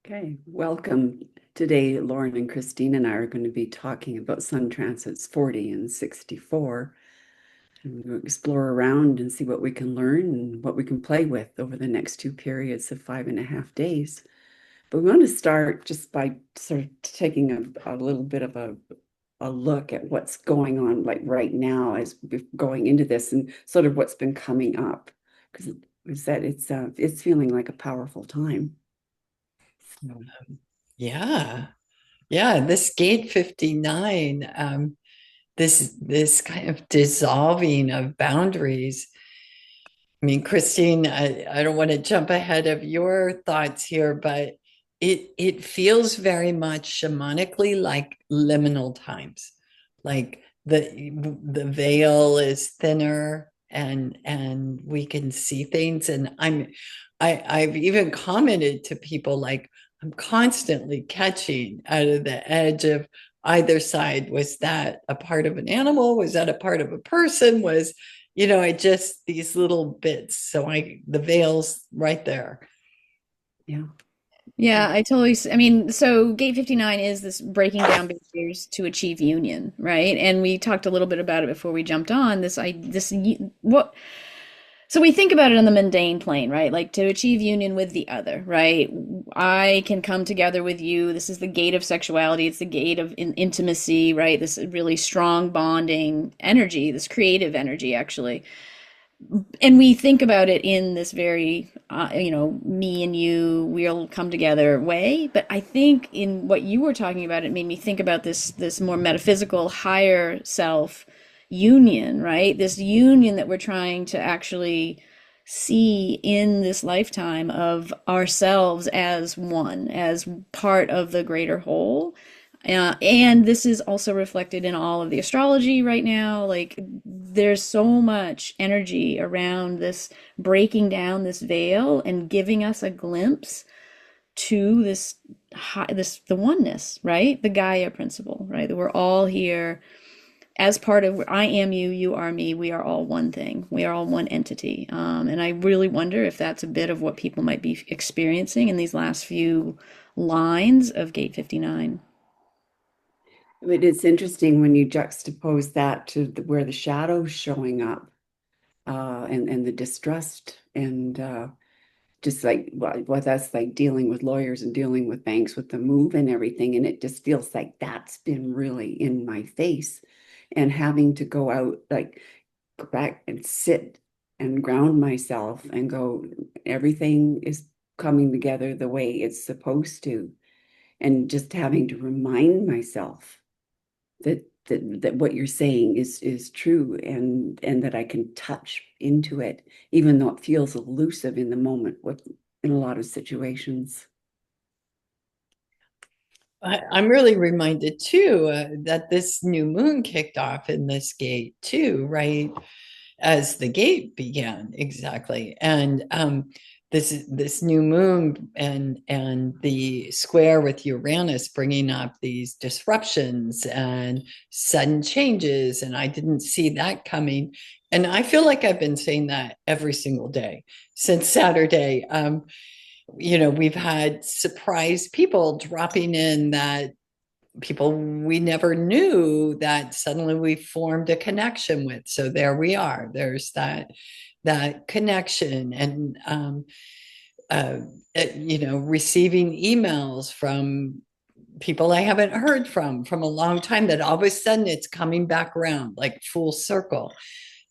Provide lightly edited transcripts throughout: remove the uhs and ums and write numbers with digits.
Okay, welcome. Today, Lauren and Christine and I are going to be talking about sun transits 40 and 64. And we'll explore around and see what we can learn and what we can play with over the next two periods of 5.5 days. But we want to start just by sort of taking a little bit of a look at what's going on like right now as we're going into this and sort of what's been coming up. Because it's feeling like a powerful time. So. Yeah. Yeah. This gate 59, this kind of dissolving of boundaries. I mean, Christine, I don't want to jump ahead of your thoughts here, but it feels very much shamanically like liminal times. Like the veil is thinner and we can see things. And I've even commented to people like I'm constantly catching out of the edge of either side. Was that a part of an animal? Was that a part of a person? I just these little bits. So the veil's right there. Yeah. Yeah, I totally. I mean, so Gate 59 is this breaking down barriers to achieve union, right? And we talked a little bit about it before we jumped on what. So we think about it on the mundane plane, right? Like to achieve union with the other, right? I can come together with you. This is the gate of sexuality. It's the gate of intimacy, right? This really strong bonding energy, this creative energy, actually. And we think about it in this very me and you, we'll come together way. But I think in what you were talking about, it made me think about this more metaphysical higher self union, right? This union that we're trying to actually see in this lifetime of ourselves as one, as part of the greater whole. And this is also reflected in all of the astrology right now. Like, there's so much energy around this breaking down this veil and giving us a glimpse to the oneness, right? The Gaia principle, right? That we're all here as part of I am you, you are me. We are all one thing. We are all one entity. And I really wonder if that's a bit of what people might be experiencing in these last few lines of Gate 59. But it's interesting when you juxtapose that to where the shadow's showing up, and the distrust and just like what us like dealing with lawyers and dealing with banks with the move and everything. And it just feels like that's been really in my face and having to go out, like go back and sit and ground myself and go, everything is coming together the way it's supposed to. And just having to remind myself that what you're saying is true and that I can touch into it, even though it feels elusive in the moment with in a lot of situations. I'm really reminded too that this new moon kicked off in this gate too, right? As the gate began, exactly. And this new moon and the square with Uranus bringing up these disruptions and sudden changes, and I didn't see that coming. And I feel like I've been saying that every single day since Saturday. We've had surprise people dropping in, that people we never knew that suddenly we formed a connection with. So there we are. There's that connection. And receiving emails from people I haven't heard from a long time, that all of a sudden it's coming back around like full circle.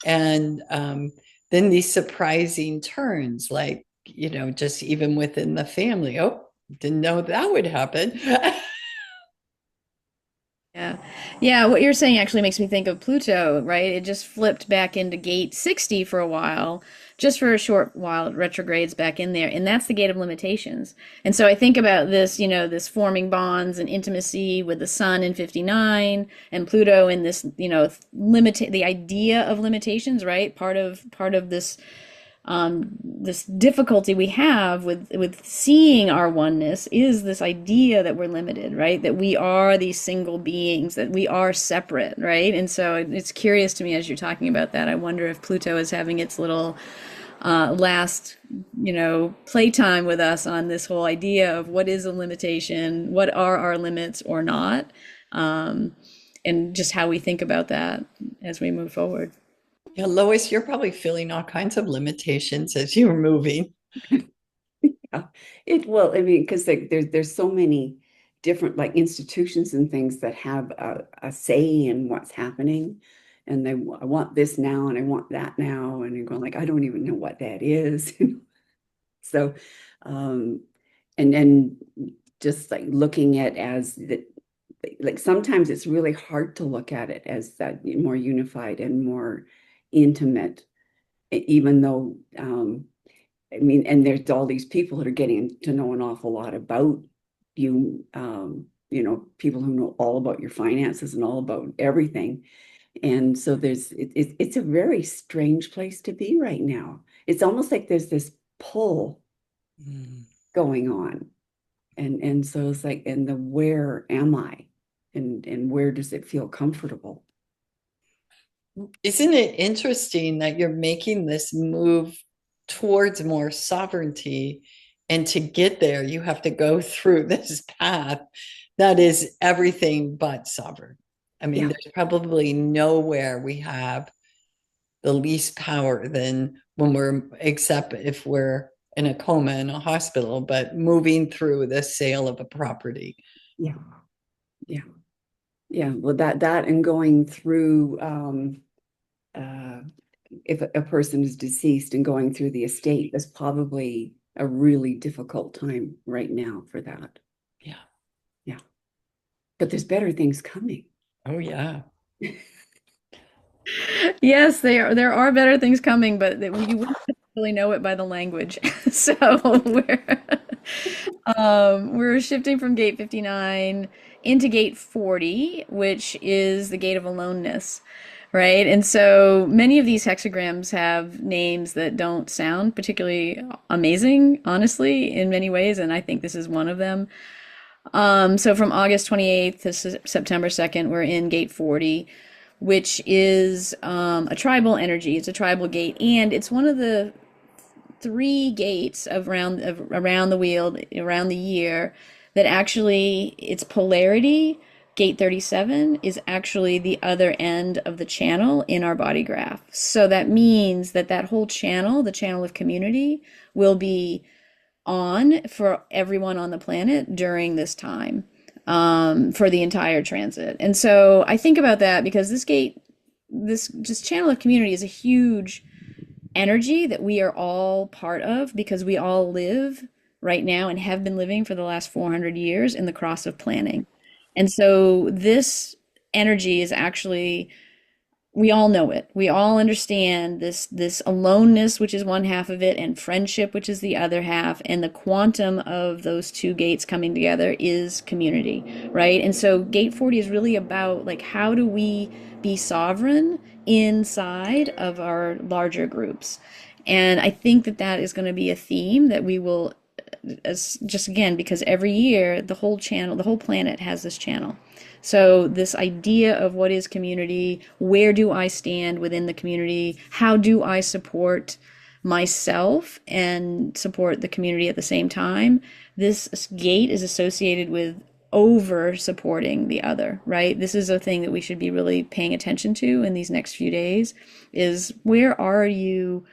And then these surprising turns, like, just even within the family. Oh, didn't know that would happen. Yeah. Yeah, what you're saying actually makes me think of Pluto, right? It just flipped back into gate 60 for a while, just for a short while, it retrogrades back in there. And that's the gate of limitations. And so I think about this, this forming bonds and intimacy with the sun in 59 and Pluto in this, the idea of limitations, right? Part of this difficulty we have with seeing our oneness is this idea that we're limited, right? That we are these single beings, that we are separate, right? And so it's curious to me as you're talking about that. I wonder if Pluto is having its little last, playtime with us on this whole idea of what is a limitation, what are our limits or not, and just how we think about that as we move forward. Yeah, Lois, you're probably feeling all kinds of limitations as you're moving. It will, I mean, because there's so many different like institutions and things that have a say in what's happening. And I want this now and I want that now. And you're going like, I don't even know what that is. So, um, and then just like looking at as that, like sometimes it's really hard to look at it as that more unified and more intimate, even though, I mean, and there's all these people that are getting to know an awful lot about you, people who know all about your finances and all about everything. And so it's a very strange place to be right now. It's almost like there's this pull going on. And so it's like, and the where am I? And where does it feel comfortable? Isn't it interesting that you're making this move towards more sovereignty? And to get there, you have to go through this path that is everything but sovereign. I mean, Yeah. there's probably nowhere we have the least power than when except if we're in a coma in a hospital, but moving through the sale of a property. Yeah. Yeah. Yeah. Well, that and going through, uh, if a person is deceased and going through the estate is probably a really difficult time right now for that. Yeah. Yeah. But there's better things coming. Oh, yeah. Yes, there are better things coming, but you wouldn't really know it by the language. So we're shifting from gate 59 into gate 40, which is the gate of aloneness, right? And so many of these hexagrams have names that don't sound particularly amazing, honestly, in many ways, and I think this is one of them. So from August 28th to September 2nd, we're in gate 40, which is a tribal energy. It's a tribal gate, and it's one of the three gates around the wheel, around the year, that actually its polarity, gate 37, is actually the other end of the channel in our body graph. So that means that that whole channel, the channel of community, will be on for everyone on the planet during this time, for the entire transit. And so I think about that because this just channel of community is a huge energy that we are all part of because we all live right now and have been living for the last 400 years in the cross of planning. And so this energy is actually, we all know it. We all understand this aloneness, which is one half of it, and friendship, which is the other half, and the quantum of those two gates coming together is community, right? And so gate 40 is really about like how do we be sovereign inside of our larger groups. And I think that that is going to be a theme that we will, as just again, because every year the whole channel, the whole planet has this channel. So this idea of what is community, where do I stand within the community, how do I support myself and support the community at the same time, this gate is associated with over supporting the other, right? This is a thing that we should be really paying attention to in these next few days, is where are you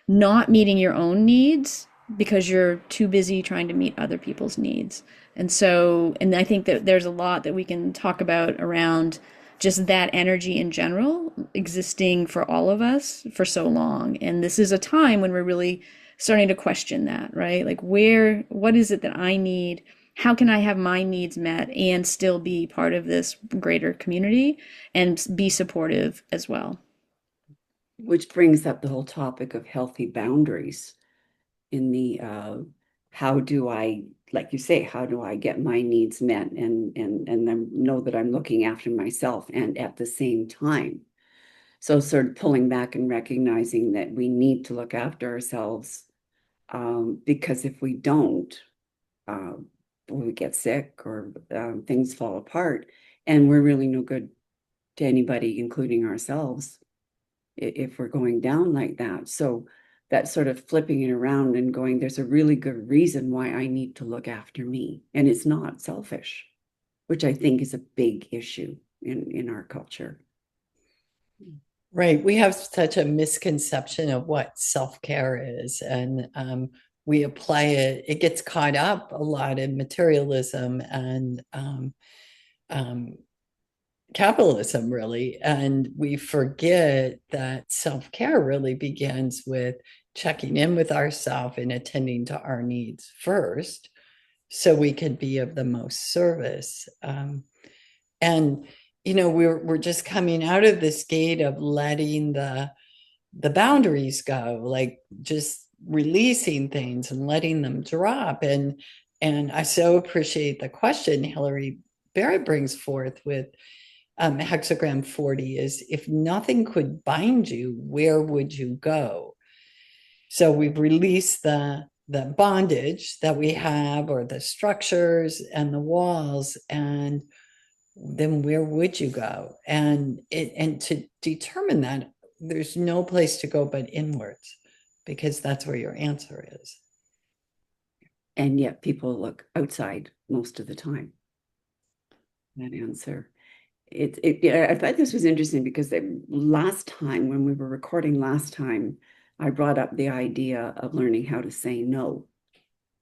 not meeting your own needs because you're too busy trying to meet other people's needs. And so, and I think that there's a lot that we can talk about around just that energy in general existing for all of us for so long. And this is a time when we're really starting to question that, right? Like, what is it that I need? How can I have my needs met and still be part of this greater community and be supportive as well? Which brings up the whole topic of healthy boundaries in the how do I, like you say, how do I get my needs met and then know that I'm looking after myself and at the same time. So sort of pulling back and recognizing that we need to look after ourselves, because if we don't, uh, we get sick or things fall apart, and we're really no good to anybody, including ourselves, if we're going down like that. So that sort of flipping it around and going, there's a really good reason why I need to look after me. And it's not selfish, which I think is a big issue in our culture. Right. We have such a misconception of what self-care is, and we apply it, it gets caught up a lot in materialism and capitalism, really. And we forget that self-care really begins with checking in with ourselves and attending to our needs first, so we can be of the most service. And we're just coming out of this gate of letting the boundaries go, like just releasing things and letting them drop. And I so appreciate the question Hillary Barrett brings forth with hexagram 40 is, if nothing could bind you, where would you go? So we've released the bondage that we have, or the structures and the walls, and then where would you go? And to determine that, there's no place to go but inwards, because that's where your answer is. And yet people look outside most of the time. That answer. I thought this was interesting because last time when we were recording last time, I brought up the idea of learning how to say no.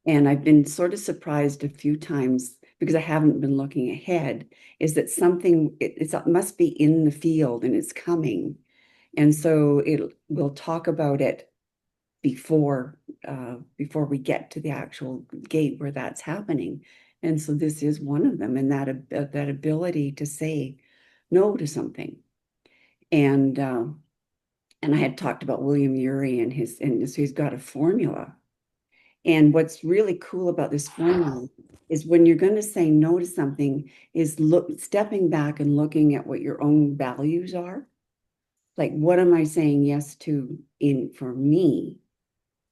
And I've been sort of surprised a few times, because I haven't been looking ahead, is that something, it must be in the field and it's coming. And so we'll talk about it before we get to the actual gate where that's happening. And so this is one of them, and that ability to say no to something. And I had talked about William Ury and so he's got a formula. And what's really cool about this formula is, when you're going to say no to something, is stepping back and looking at what your own values are. Like, what am I saying yes to for me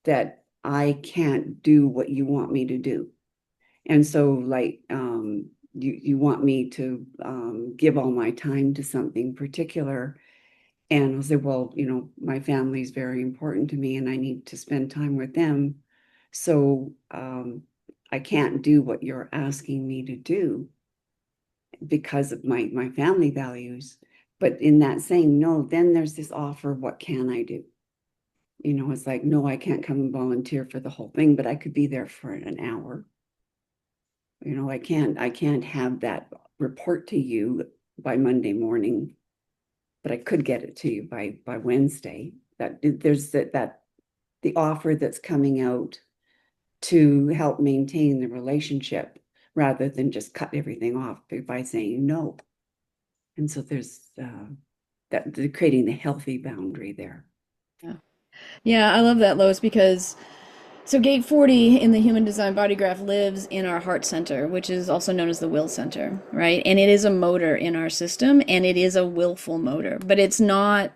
that I can't do what you want me to do? And so, like, you want me to give all my time to something particular. And I'll say, well, my family is very important to me and I need to spend time with them. So I can't do what you're asking me to do because of my family values. But in that saying no, then there's this offer, what can I do? It's like, no, I can't come and volunteer for the whole thing, but I could be there for an hour. I can't have that report to you by Monday morning, but I could get it to you by Wednesday. That there's that the offer that's coming out to help maintain the relationship, rather than just cut everything off by saying no. And so there's that creating the healthy boundary there. Yeah, I love that, Lois, because so gate 40 in the human design body graph lives in our heart center, which is also known as the will center, right? And it is a motor in our system, and it is a willful motor, but it's not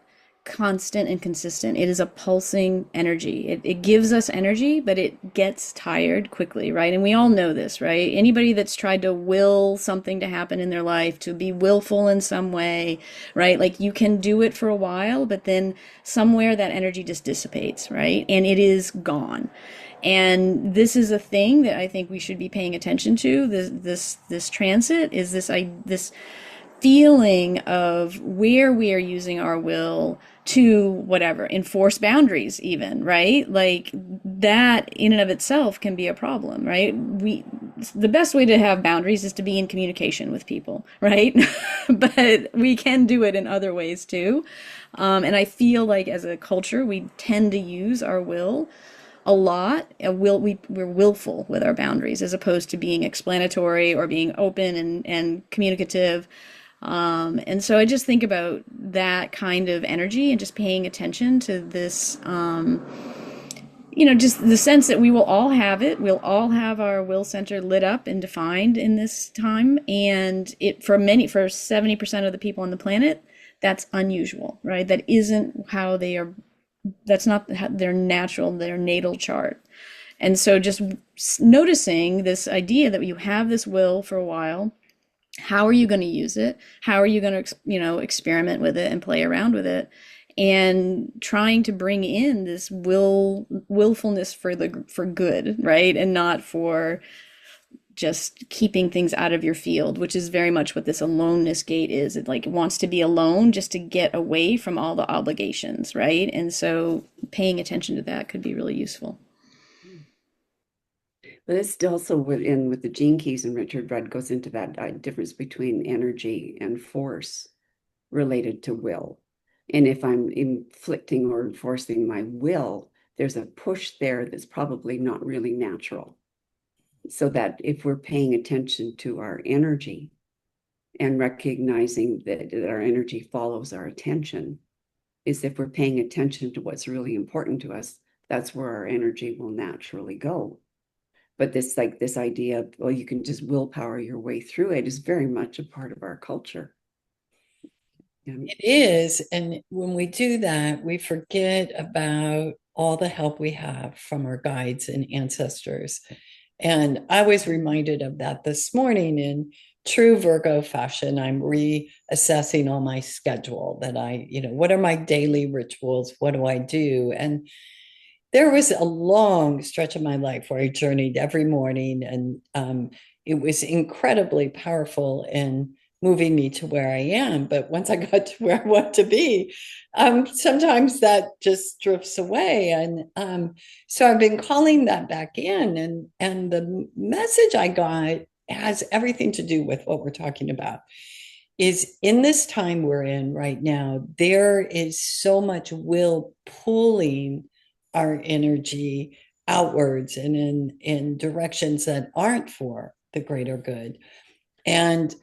constant and consistent. It is a pulsing energy. It gives us energy, but it gets tired quickly, right? And we all know this, right? Anybody that's tried to will something to happen in their life, to be willful in some way, right? Like, you can do it for a while, but then somewhere that energy just dissipates, right? And it is gone. And this is a thing that I think we should be paying attention to. This transit is this feeling of where we are using our will to whatever, enforce boundaries even, right? Like, that in and of itself can be a problem, right? The best way to have boundaries is to be in communication with people, right? But we can do it in other ways too. And I feel like as a culture, we tend to use our will a lot. We're willful with our boundaries, as opposed to being explanatory or being open and communicative. And so I just think about that kind of energy and just paying attention to this, just the sense that we will all have it. We'll all have our will center lit up and defined in this time. And for 70% of the people on the planet, that's unusual, right? That isn't how they are. That's not their natal chart. And so just noticing this idea that you have this will for a while. How are you going to use it? How are you going to, experiment with it and play around with it? and trying to bring in this willfulness for good, right? And not for just keeping things out of your field, which is very much what this aloneness gate is. It like wants to be alone just to get away from all the obligations, right? And so paying attention to that could be really useful. But it's also with the gene keys, and Richard Rudd goes into that difference between energy and force related to will. And if I'm inflicting or enforcing my will, there's a push there that's probably not really natural. So that if we're paying attention to our energy and recognizing that our energy follows our attention, is if we're paying attention to what's really important to us, that's where our energy will naturally go. But this idea of, well, you can just willpower your way through it is very much a part of our culture. It is. And when we do that, we forget about all the help we have from our guides and ancestors. And I was reminded of that this morning in true Virgo fashion. I'm reassessing all my schedule that what are my daily rituals? What do I do? And there was a long stretch of my life where I journeyed every morning, and it was incredibly powerful in moving me to where I am. But once I got to where I want to be, sometimes that just drifts away. And so I've been calling that back in, and the message I got has everything to do with what we're talking about. Is in this time we're in right now, there is so much will pulling our energy outwards and in directions that aren't for the greater good. And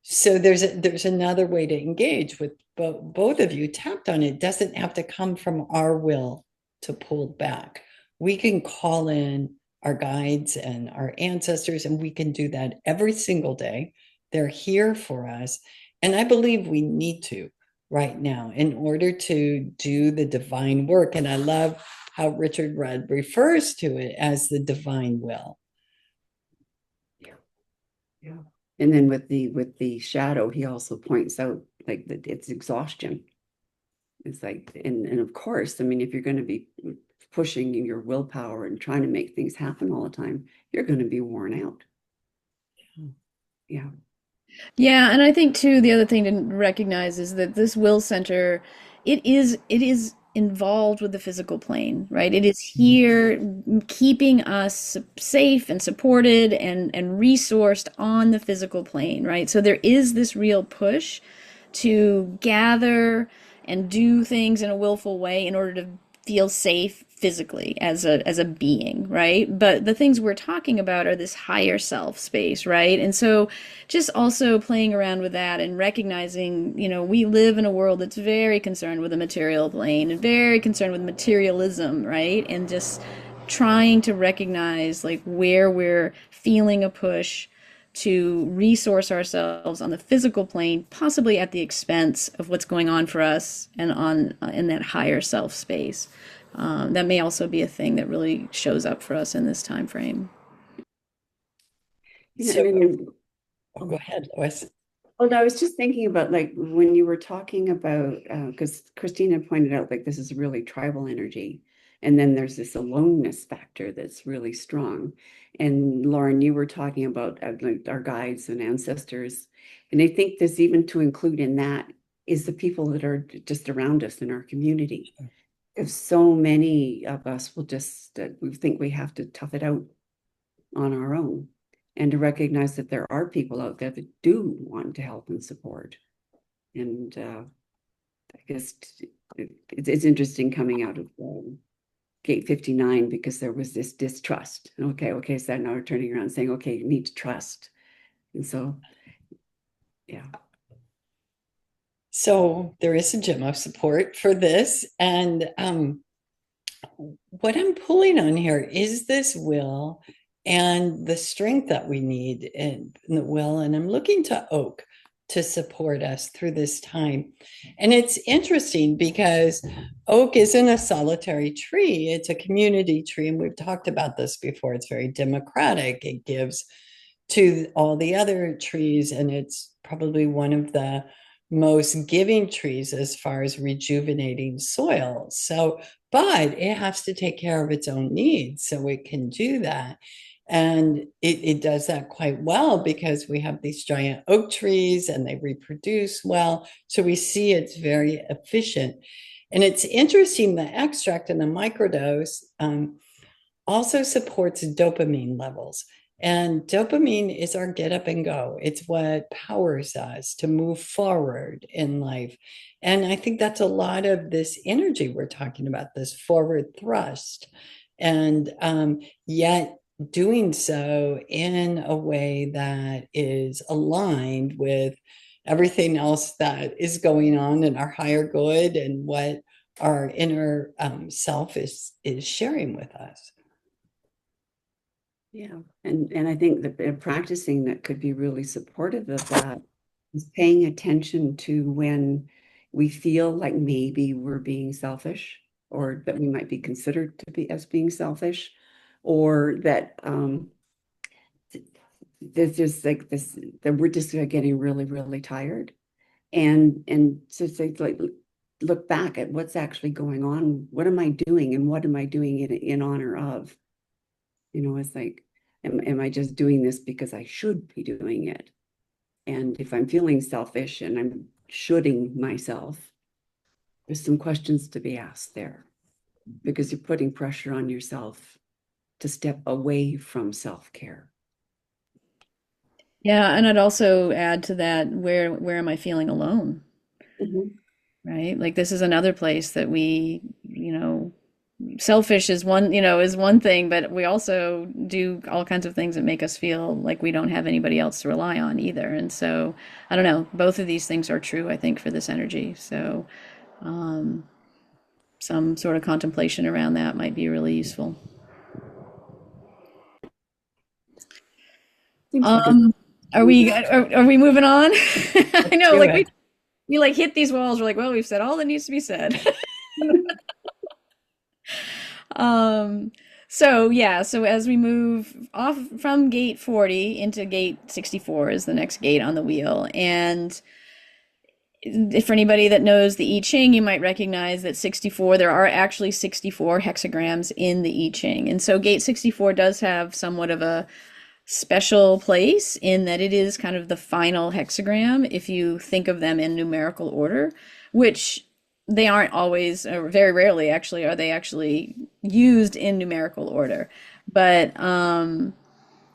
so there's another way to engage with both of you tapped on. It doesn't have to come from our will to pull back. We can call in our guides and our ancestors, and we can do that every single day. They're here for us. And I believe we need to right now in order to do the divine work. And I love how Richard Rudd refers to it as the divine will. Yeah. And then with the shadow, he also points out like that it's exhaustion. It's like, and of course, I mean, if you're going to be pushing your willpower and trying to make things happen all the time, you're going to be worn out. Yeah. Yeah, and I think too the other thing to recognize is that this will center, it is involved with the physical plane, right? It is here keeping us safe and supported and resourced on the physical plane, right? So there is this real push to gather and do things in a willful way in order to feel safe physically as a being, right? But the things we're talking about are this higher self space, right? And so just also playing around with that and recognizing, we live in a world that's very concerned with the material plane and very concerned with materialism, right? And just trying to recognize like where we're feeling a push to resource ourselves on the physical plane, possibly at the expense of what's going on for us and on in that higher self space. That may also be a thing that really shows up for us in this time frame. Go ahead, Lois. Well, I was just thinking about like when you were talking about, because Christina pointed out like this is really tribal energy. And then there's this aloneness factor that's really strong. And Lauren, you were talking about like our guides and ancestors. And I think there's even to include in that is the people that are just around us in our community. If so many of us will just, we think we have to tough it out on our own. And to recognize that there are people out there that do want to help and support. And I guess it's interesting coming out of Gate 59 because there was this distrust. Okay, so now we're turning around and saying, okay, you need to trust. And so, yeah. So there is a Gemmo support for this. And what I'm pulling on here is this will and the strength that we need in the will. And I'm looking to Oak to support us through this time. And it's interesting because Oak isn't a solitary tree. It's a community tree. And we've talked about this before. It's very democratic. It gives to all the other trees. And it's probably one of the most giving trees as far as rejuvenating soil. So, but it has to take care of its own needs, so it can do that. And it does that quite well because we have these giant oak trees and they reproduce well. So we see it's very efficient. And it's interesting, the extract and the microdose also supports dopamine levels. And dopamine is our get up and go. It's what powers us to move forward in life. And I think that's a lot of this energy we're talking about, this forward thrust. And yet doing so in a way that is aligned with everything else that is going on in our higher good and what our inner self is sharing with us. Yeah, and I think that practicing that could be really supportive of that is paying attention to when we feel like maybe we're being selfish, or that we might be considered to be as being selfish, or that there's just like this, that we're just getting really, really tired. And so it's like look back at what's actually going on. What am I doing, and what am I doing in honor of? It's like, am I just doing this because I should be doing it? And if I'm feeling selfish and I'm shoulding myself, there's some questions to be asked there, because you're putting pressure on yourself to step away from self-care. Yeah, and I'd also add to that, where am I feeling alone? Mhm. Right? Like this is another place that selfish is one thing, but we also do all kinds of things that make us feel like we don't have anybody else to rely on either. And so, I don't know, both of these things are true, I think, for this energy. So, some sort of contemplation around that might be really useful. Seems like a Um, are we moving on? I know, Do like it. we like hit these walls. We're like, well, we've said all that needs to be said. Um, so yeah, so as we move off from gate 40 into gate 64 is the next gate on the wheel. And if for anybody that knows the I Ching, you might recognize that 64, there are actually 64 hexagrams in the I Ching. And so gate 64 does have somewhat of a special place in that it is kind of the final hexagram if you think of them in numerical order, which they aren't always, or very rarely actually, are they actually used in numerical order. But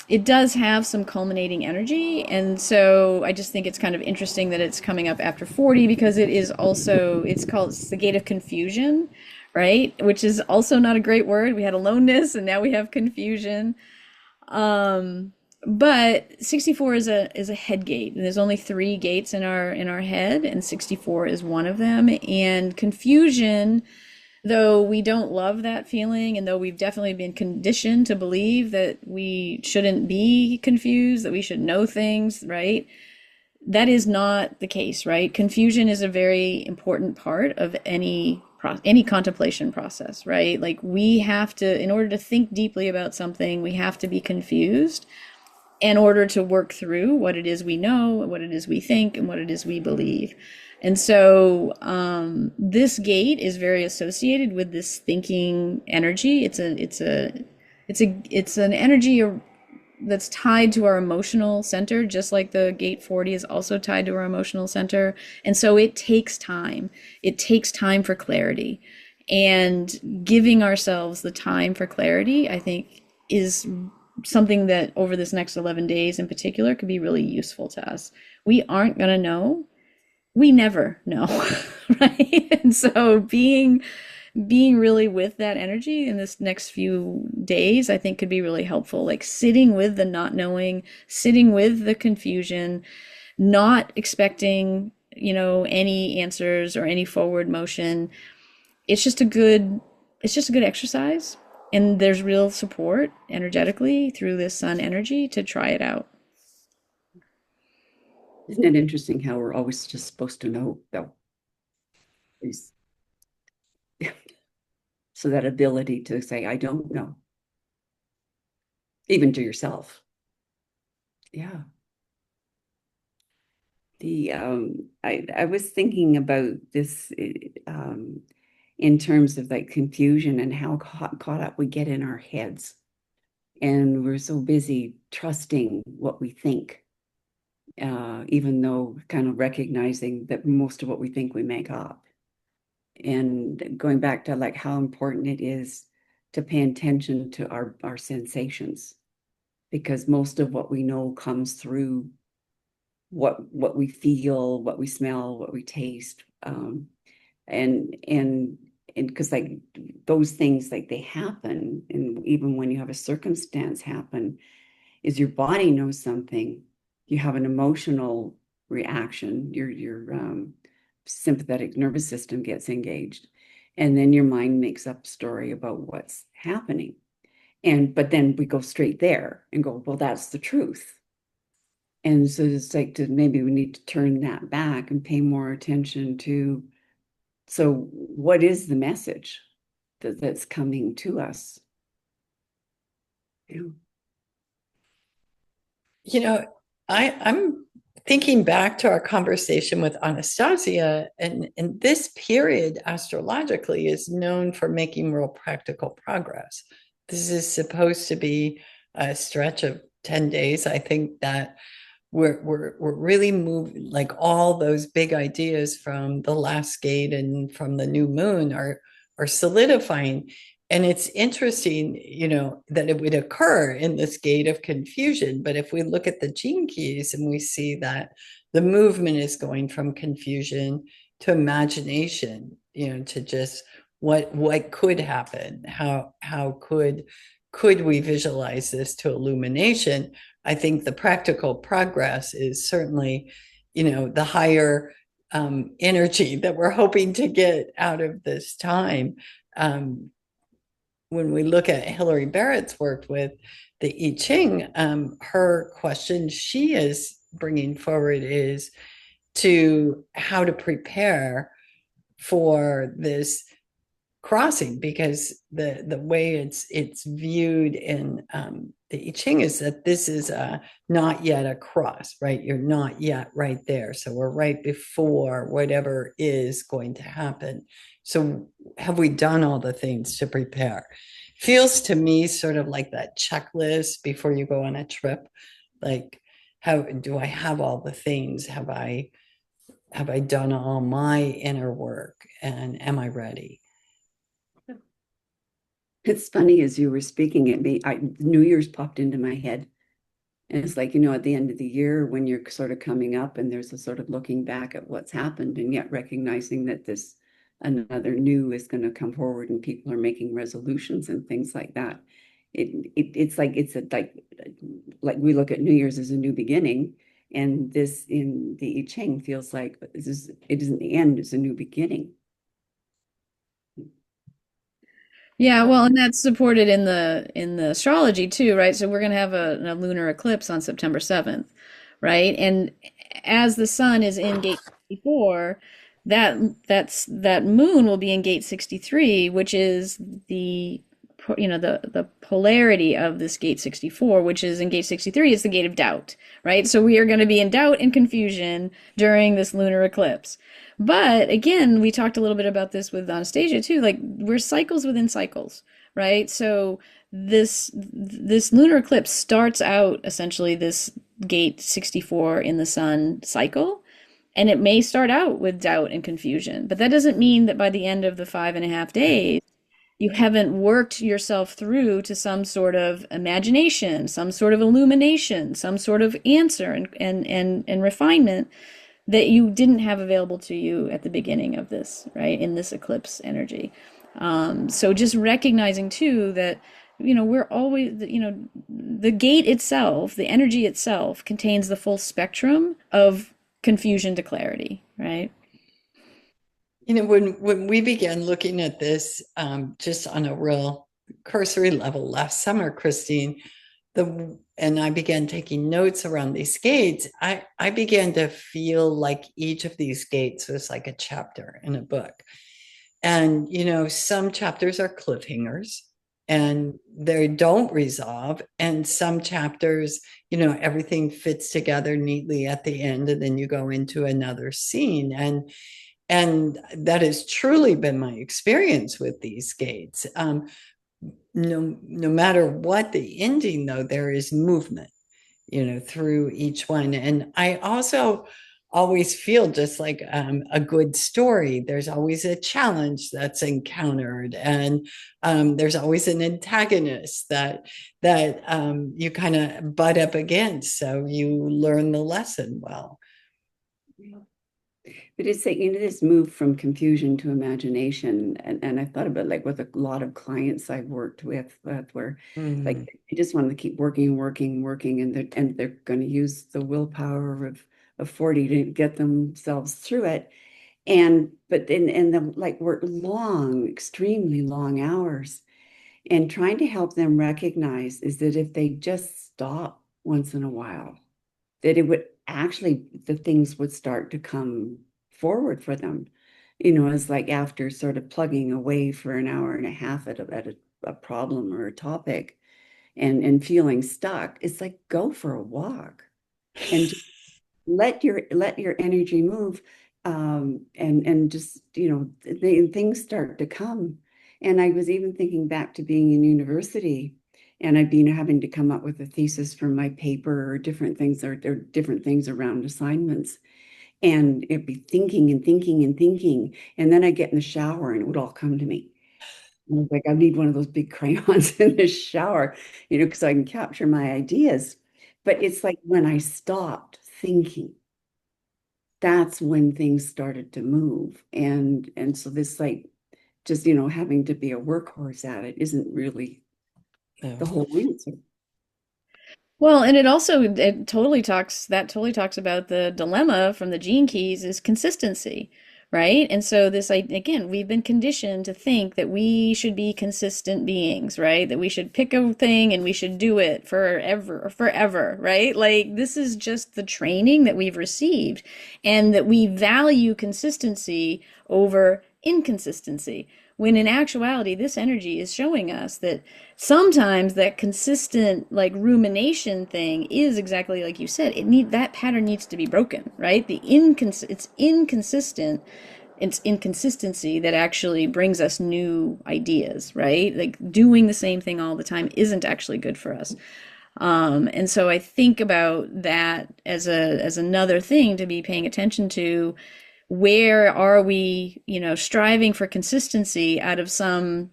it does have some culminating energy. And so I just think it's kind of interesting that it's coming up after 40, because it is also, it's the gate of confusion, right? Which is also not a great word. We had aloneness and now we have confusion. Um, but 64 is a head gate, and there's only 3 gates in our head, and 64 is one of them. And confusion, though we don't love that feeling, and though we've definitely been conditioned to believe that we shouldn't be confused, that we should know things, right? That is not the case, right? Confusion is a very important part of any contemplation process, right? Like we have to, in order to think deeply about something, we have to be confused in order to work through what it is we know, what it is we think, and what it is we believe. And so this gate is very associated with this thinking energy. It's an energy that's tied to our emotional center, just like the gate 40 is also tied to our emotional center. And so it takes time. It takes time for clarity. And giving ourselves the time for clarity, I think, is something that over this next 11 days in particular could be really useful to us. We aren't going to know. We never know, right? And so being really with that energy in this next few days, I think could be really helpful. Like sitting with the not knowing, sitting with the confusion, not expecting, any answers or any forward motion. It's just a good, it's just a good exercise. And there's real support energetically through this sun energy to try it out. Isn't it interesting how we're always just supposed to know, though? Is- So that ability to say, I don't know, even to yourself. Yeah. I was thinking about this in terms of like confusion and how caught up we get in our heads. And we're so busy trusting what we think, even though kind of recognizing that most of what we think we make up. And going back to like how important it is to pay attention to our sensations, because most of what we know comes through what we feel, what we smell, what we taste, and because like those things, like they happen, and even when you have a circumstance happen, is your body knows something, you have an emotional reaction, your sympathetic nervous system gets engaged, and then your mind makes up a story about what's happening, and but then we go straight there and go, well, that's the truth. And so it's like maybe we need to turn that back and pay more attention to, so what is the message that's coming to us? Yeah. You know, I'm thinking back to our conversation with Anastasia, and this period astrologically is known for making real practical progress. This is supposed to be a stretch of 10 days. I think that we're really moving, like all those big ideas from the last gate and from the new moon are solidifying. And it's interesting, that it would occur in this gate of confusion. But if we look at the gene keys and we see that the movement is going from confusion to imagination, to just what could happen, how could we visualize this to illumination. I think the practical progress is certainly, the higher energy that we're hoping to get out of this time. When we look at Hilary Barrett's work with the I Ching, her question she is bringing forward is to how to prepare for this crossing, because the way it's viewed in the I Ching is that this is not yet a cross, right? You're not yet right there. So we're right before whatever is going to happen. So have we done all the things to prepare? Feels to me sort of like that checklist before you go on a trip. Like, how do I have all the things? Have I done all my inner work, and am I ready? It's funny, as you were speaking, New Year's popped into my head. And it's like, at the end of the year when you're sort of coming up and there's a sort of looking back at what's happened and yet recognizing that another new is going to come forward and people are making resolutions and things like that. It's like, like we look at New Year's as a new beginning. And this in the I Ching feels like it isn't the end, it's a new beginning. Yeah, well, and that's supported in the astrology too, right? So we're going to have a lunar eclipse on September 7th, right? And as the sun is in gate 64, that moon will be in gate 63, which is the polarity of this gate 64, which is in gate 63 is the gate of doubt, right? So we are going to be in doubt and confusion during this lunar eclipse. But again, we talked a little bit about this with Anastasia too. Like, we're cycles within cycles, right? So this lunar eclipse starts out essentially this gate 64 in the sun cycle, and it may start out with doubt and confusion, but that doesn't mean that by the end of the 5.5 days you haven't worked yourself through to some sort of imagination, some sort of illumination, some sort of answer and refinement that you didn't have available to you at the beginning of this, right? In this eclipse energy. So just recognizing too that, we're always, the gate itself, the energy itself contains the full spectrum of confusion to clarity, right? When we began looking at this, just on a real cursory level last summer, Christine, and I began taking notes around these gates, I began to feel like each of these gates was like a chapter in a book. And, some chapters are cliffhangers and they don't resolve. And some chapters, everything fits together neatly at the end, and then you go into another scene. And that has truly been my experience with these gates. No matter what the ending, though, there is movement, through each one. And I also always feel just like a good story. There's always a challenge that's encountered, and there's always an antagonist that you kind of butt up against, so you learn the lesson well. But it's like, this move from confusion to imagination. And I thought about like with a lot of clients I've worked with where like they just want to keep working, and they're going to use the willpower of 40 to get themselves through it. But then and the like work long, extremely long hours. And trying to help them recognize is that if they just stop once in a while, that it would actually, the things would start to come forward for them. It's like after sort of plugging away for an hour and a half at a problem or a topic and feeling stuck, it's like go for a walk and just let your energy move, and just things start to come. And I was even thinking back to being in university, and I've been having to come up with a thesis for my paper or different things, or different things around assignments, and it'd be thinking and thinking and thinking, and then I get in the shower and it would all come to me. And I was like, I need one of those big crayons in the shower, because I can capture my ideas. But it's like when I stopped thinking, that's when things started to move. And so this like just having to be a workhorse at it isn't really the whole answer. Well, and it totally talks about the dilemma from the gene keys is consistency, right? And so again, we've been conditioned to think that we should be consistent beings, right? That we should pick a thing and we should do it forever, right? Like this is just the training that we've received, and that we value consistency over inconsistency. When in actuality, this energy is showing us that sometimes that consistent like rumination thing is exactly like you said. That pattern needs to be broken, right? It's inconsistency that actually brings us new ideas, right? Like doing the same thing all the time isn't actually good for us. And so I think about that as another thing to be paying attention to. Where are we, striving for consistency out of some,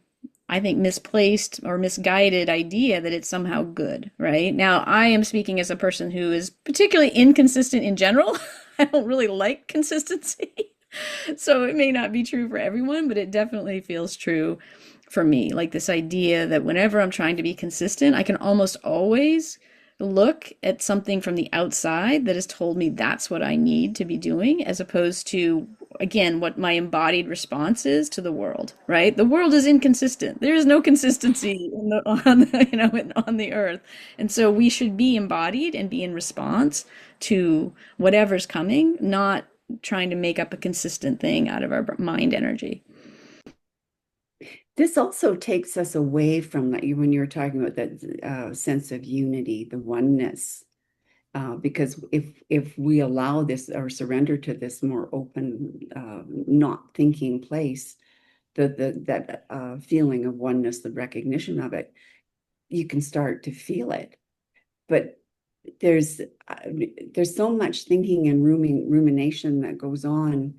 I think, misplaced or misguided idea that it's somehow good, right? Now, I am speaking as a person who is particularly inconsistent in general. I don't really like consistency. So it may not be true for everyone, but it definitely feels true for me. Like this idea that whenever I'm trying to be consistent, I can almost always look at something from the outside that has told me that's what I need to be doing, as opposed to, again, what my embodied response is to the world, right? The world is inconsistent. There is no consistency on the earth. And so we should be embodied and be in response to whatever's coming, not trying to make up a consistent thing out of our mind energy. This also takes us away from that when you were talking about that sense of unity, the oneness. Because if we allow this or surrender to this more open, not thinking place, that feeling of oneness, the recognition of it, you can start to feel it. But there's so much thinking and rumination that goes on,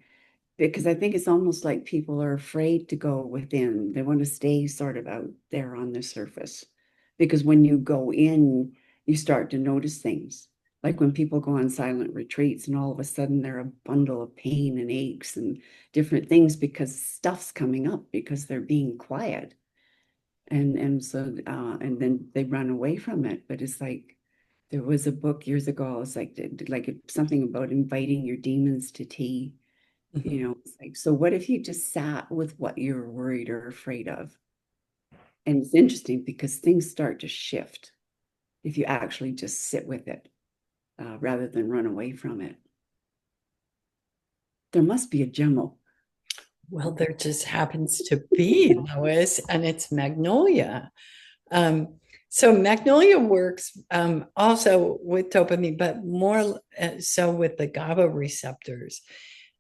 because I think it's almost like people are afraid to go within. They want to stay sort of out there on the surface, because when you go in, you start to notice things. Like when people go on silent retreats and all of a sudden they're a bundle of pain and aches and different things because stuff's coming up because they're being quiet. And then they run away from it. But it's like there was a book years ago. It's like something about inviting your demons to tea. It's like, so what if you just sat with what you're worried or afraid of? And it's interesting because things start to shift if you actually just sit with it, rather than run away from it. There must be a Gemmo. Well, there just happens to be, Lois, and it's Magnolia. Um, so Magnolia works also with dopamine, but more so with the GABA receptors.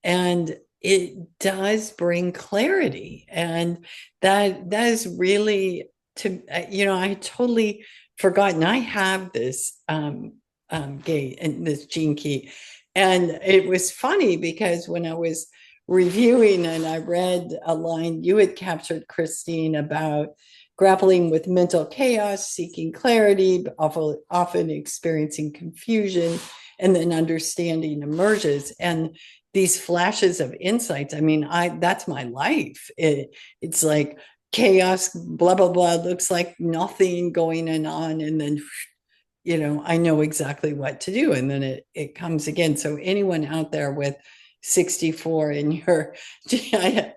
And it does bring clarity. And that is really I had totally forgotten I have this gate and this gene key. And it was funny because when I was reviewing and I read a line you had captured, Christine, about grappling with mental chaos, seeking clarity, often experiencing confusion, and then understanding emerges. And these flashes of insights, I mean, that's my life. It's like chaos, blah, blah, blah, looks like nothing going on. And then, I know exactly what to do. And then it comes again. So anyone out there with 64 in your,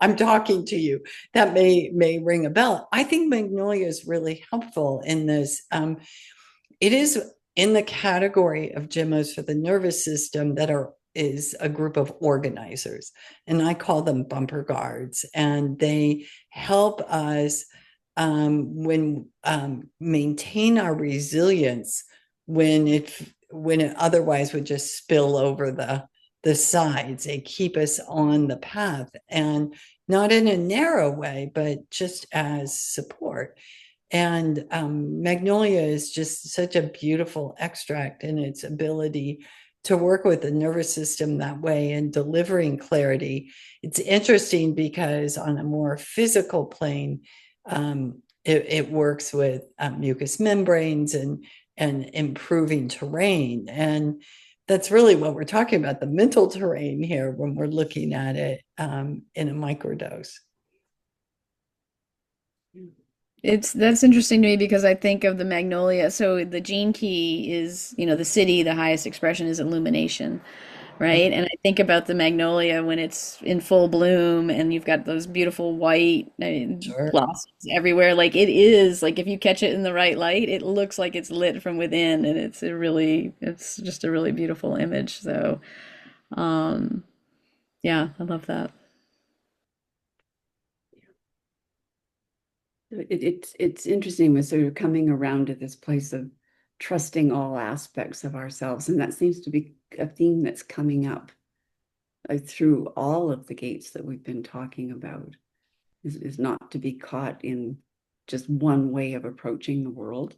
I'm talking to you, that may ring a bell. I think Magnolia is really helpful in this. It is in the category of Gemmos for the nervous system that is a group of organizers, and I call them bumper guards, and they help us when maintain our resilience when it otherwise would just spill over the sides. They keep us on the path, and not in a narrow way, but just as support. And Magnolia is just such a beautiful extract in its ability to work with the nervous system that way and delivering clarity. It's interesting because on a more physical plane, it works with mucous membranes and improving terrain. And that's really what we're talking about, the mental terrain here when we're looking at it in a microdose. That's interesting to me because I think of the Magnolia. So the gene key is, the city, the highest expression is illumination, right? And I think about the Magnolia when it's in full bloom and you've got those beautiful white Sure. blossoms everywhere. Like it is, like if you catch it in the right light, it looks like it's lit from within, and it's just a really beautiful image. So, um, yeah, I love that. It's interesting with sort of coming around to this place of trusting all aspects of ourselves, and that seems to be a theme that's coming up through all of the gates that we've been talking about. Is not to be caught in just one way of approaching the world.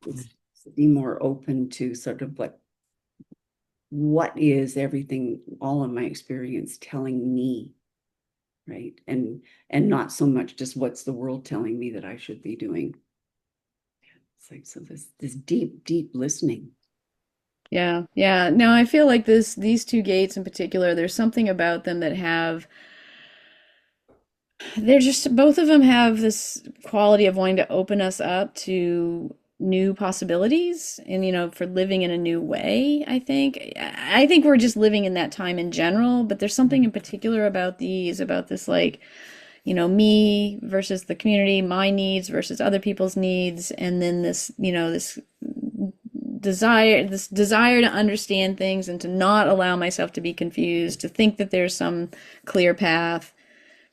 It's to be more open to sort of what is everything, all of my experience telling me, right? And not so much just what's the world telling me that I should be doing. It's like, so this deep listening. Yeah, yeah. No, I feel like these two gates in particular, there's something about them that they're just both of them have this quality of wanting to open us up to new possibilities and for living in a new way. I think we're just living in that time in general, but there's something in particular about this like me versus the community, my needs versus other people's needs, and then this desire to understand things and to not allow myself to be confused, to think that there's some clear path.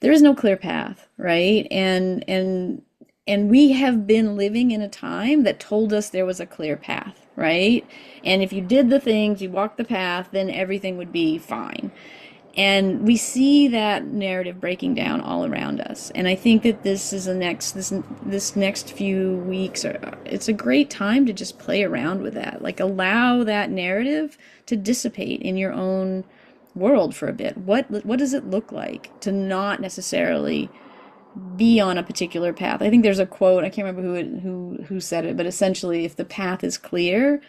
There is no clear path, right? And we have been living in a time that told us there was a clear path, right? And if you did the things, you walked the path, then everything would be fine. And we see that narrative breaking down all around us. And I think that this next few weeks it's a great time to just play around with that. Like allow that narrative to dissipate in your own world for a bit. What does it look like to not necessarily be on a particular path? I think there's a quote, I can't remember who said it, but essentially if your path is clear,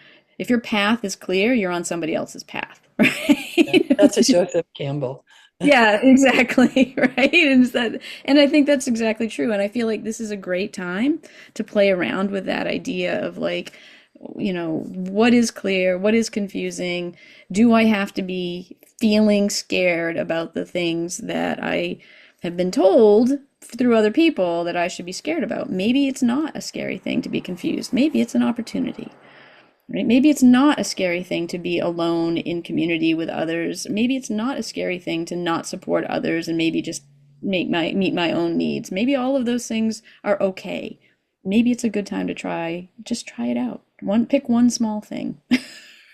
you're on somebody else's path, right? That's a Joseph Campbell. Yeah, exactly, right? And I think that's exactly true. And I feel like this is a great time to play around with that idea of like, what is clear, what is confusing? Do I have to be feeling scared about the things that I have been told through other people that I should be scared about? Maybe it's not a scary thing to be confused. Maybe it's an opportunity. Right? Maybe it's not a scary thing to be alone in community with others. Maybe it's not a scary thing to not support others and maybe just meet my own needs. Maybe all of those things are okay. Maybe it's a good time to just try it out. Pick one small thing, Yeah.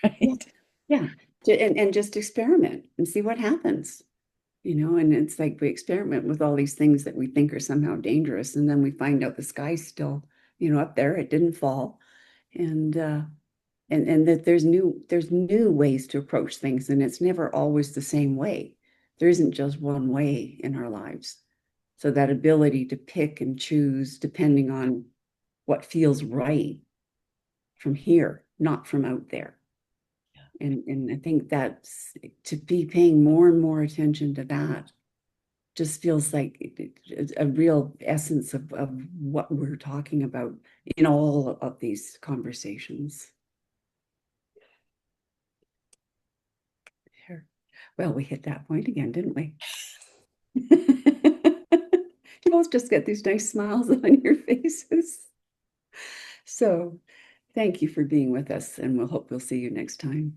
right? Yeah. And just experiment and see what happens. And it's like we experiment with all these things that we think are somehow dangerous, and then we find out the sky's still, up there. It didn't fall. And and that there's new ways to approach things, and it's never always the same way. There isn't just one way in our lives. So that ability to pick and choose depending on what feels right from here, not from out there. And I think that's to be paying more and more attention to that just feels like a real essence of what we're talking about in all of these conversations. Here. Well, we hit that point again, didn't we? You both just get these nice smiles on your faces. So thank you for being with us, and we'll see you next time.